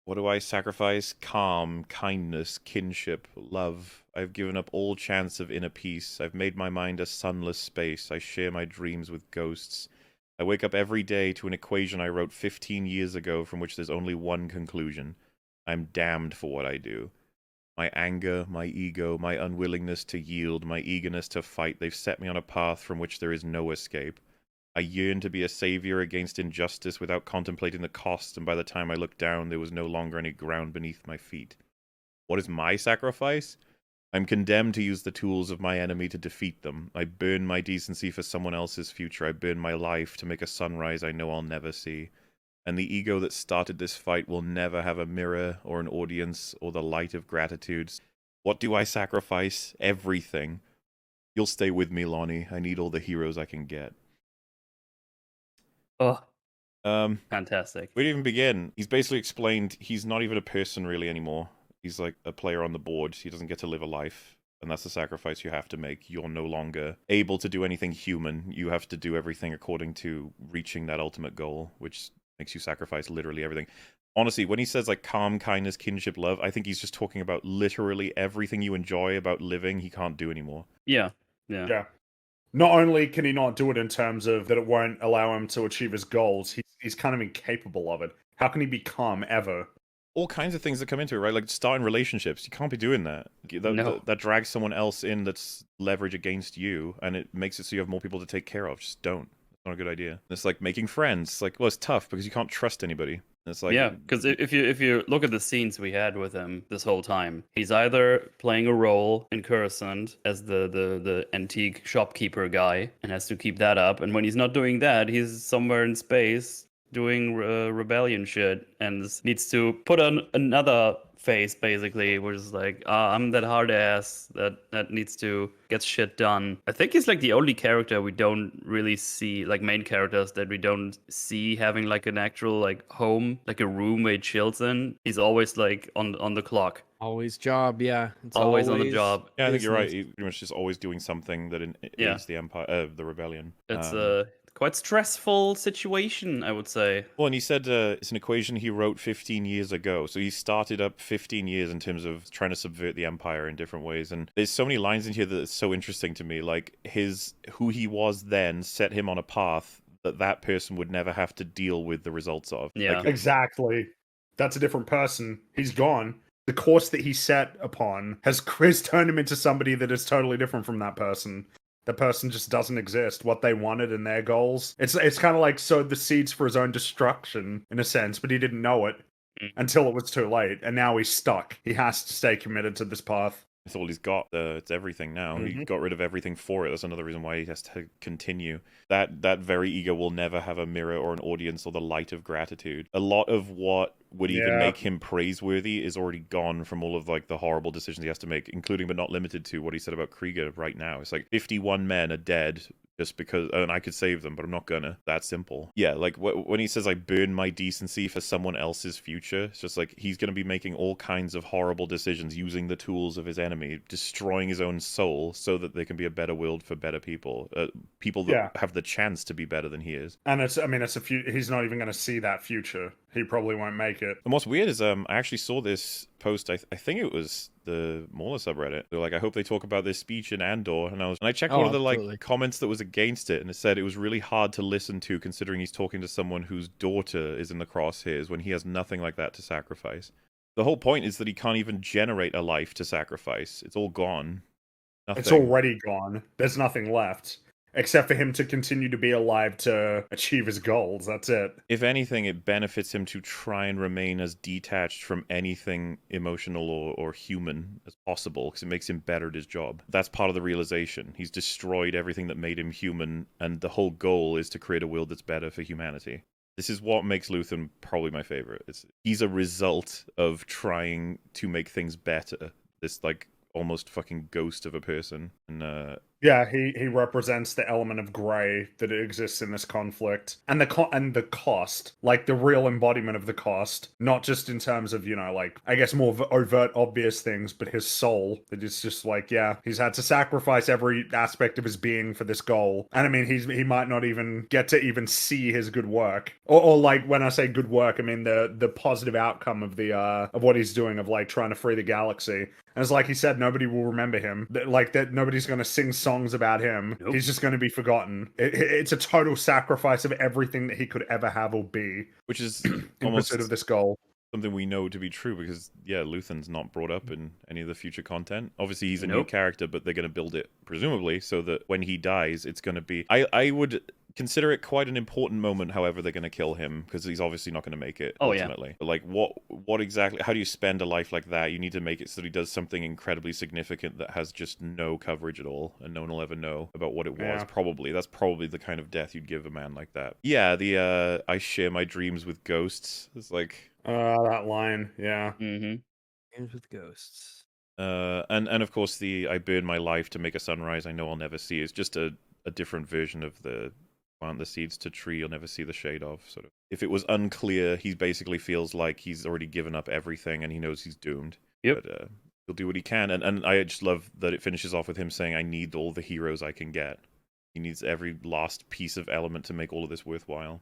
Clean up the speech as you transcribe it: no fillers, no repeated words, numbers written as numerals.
What do I sacrifice? Calm, kindness, kinship, love. I've given up all chance of inner peace. I've made my mind a sunless space. I share my dreams with ghosts. I wake up every day to an equation I wrote 15 years ago from which there's only one conclusion. I'm damned for what I do. My anger, my ego, my unwillingness to yield, my eagerness to fight, they've set me on a path from which there is no escape. I yearned to be a savior against injustice without contemplating the cost, and by the time I looked down, there was no longer any ground beneath my feet. What is my sacrifice? I'm condemned to use the tools of my enemy to defeat them. I burn my decency for someone else's future. I burn my life to make a sunrise I know I'll never see. And the ego that started this fight will never have a mirror or an audience or the light of gratitude. What do I sacrifice? Everything. You'll stay with me, Lonnie. I need all the heroes I can get. Oh, Where fantastic. do you even begin? He's basically explained he's not even a person really anymore. He's like a player on the board. He doesn't get to live a life. And that's the sacrifice you have to make. You're no longer able to do anything human. You have to do everything according to reaching that ultimate goal, which makes you sacrifice literally everything. Honestly, when he says like calm, kindness, kinship, love, I think he's just talking about literally everything you enjoy about living he can't do anymore. Yeah. Yeah. Not only can he not do it in terms of that it won't allow him to achieve his goals, he's kind of incapable of it. How can he be calm ever? All kinds of things that come into it, right? Like starting relationships. You can't be doing that. No. That drags someone else in that's leverage against you, and it makes it so you have more people to take care of. Just don't. It's not a good idea. It's like making friends. It's like, well, it's tough because you can't trust anybody. It's like, Yeah, because if you look at the scenes we had with him this whole time, he's either playing a role in Coruscant as the antique shopkeeper guy and has to keep that up, and when he's not doing that, he's somewhere in space doing rebellion shit and needs to put on another face basically, which is like, I'm that hard ass that needs to get shit done. I think he's like the only character we don't really see, like main characters that we don't see having like an actual like home, like a room where he chills in. He's always like on the clock. Always job, yeah. It's Always on the job. yeah, I think you're right. business. He's pretty much just always doing something that Yeah. aids the empire, the rebellion. It's a quite stressful situation, I would say. Well, and he said it's an equation he wrote 15 years ago. So he started up 15 years in terms of trying to subvert the empire in different ways. And there's so many lines in here that is so interesting to me. Like who he was then set him on a path that person would never have to deal with the results of. Yeah. Like, Exactly. That's a different person. He's gone. The course that he set upon has turned him into somebody that is totally different from that person. The person just doesn't exist. What they wanted and their goals. It's kind of like sowed the seeds for his own destruction in a sense, but he didn't know it until it was too late, and now he's stuck. He has to stay committed to this path. it's all he's got. It's everything now. He got rid of everything for it. That's another reason why he has to continue. That very ego will never have a mirror or an audience or the light of gratitude. A lot of what would even make him praiseworthy is already gone from all of like the horrible decisions he has to make, including but not limited to what he said about Krieger right now. It's like 51 men are dead just because, and I could save them, but I'm not gonna. That simple. Yeah, like when he says I burn my decency for someone else's future, it's just like he's gonna be making all kinds of horrible decisions using the tools of his enemy, destroying his own soul so that there can be a better world for better people, people that have the chance to be better than he is. And it's he's not even going to see that future. He probably won't make it. And what's weird is I actually saw this post. I think it was the Mauler subreddit. They're like, I hope they talk about this speech in Andor. And I checked one of the like comments that was against it, and it said it was really hard to listen to considering he's talking to someone whose daughter is in the crosshairs when he has nothing like that to sacrifice. The whole point is that he can't even generate a life to sacrifice. It's all gone. Nothing. It's already gone. There's nothing left. Except for him to continue to be alive to achieve his goals. That's it. If anything, it benefits him to try and remain as detached from anything emotional or human as possible, because it makes him better at his job. That's part of the realization. He's destroyed everything that made him human, and the whole goal is to create a world that's better for humanity. This is what makes Luthen probably my favorite. He's a result of trying to make things better. This, like, almost fucking ghost of a person. And Yeah, he represents the element of grey that exists in this conflict, and the cost, like the real embodiment of the cost, not just in terms of like I guess more overt, obvious things, but his soul. That it's just like he's had to sacrifice every aspect of his being for this goal, and I mean he might not even get to even see his good work, or like when I say good work, I mean the positive outcome of the of what he's doing, of like trying to free the galaxy. And it's like he said, nobody will remember him. Like that, nobody's going to sing songs about him. Nope. He's just going to be forgotten. It's a total sacrifice of everything that he could ever have or be, Which is in almost pursuit of this goal. something we know to be true because Luthen's not brought up in any of the future content. Obviously he's a new Nope. character, but they're going to build it presumably so that when he dies it's going to be I would consider it quite an important moment. However, they're going to kill him because he's obviously not going to make it ultimately. But like what exactly, how do you spend a life like that? You need to make it so that he does something incredibly significant that has just no coverage at all and no one will ever know about what it was. That's probably the kind of death you'd give a man like that. The I share my dreams with ghosts. It's like That line, yeah. Mm-hmm. Games with ghosts. And of course the I burn my life to make a sunrise I know I'll never see is just a different version of the plant the seeds to tree you'll never see the shade of, sort of. If it was unclear, he basically feels like he's already given up everything and he knows he's doomed. Yep. But he'll do what he can, and I just love that it finishes off with him saying, I need all the heroes I can get. He needs every last piece of element to make all of this worthwhile.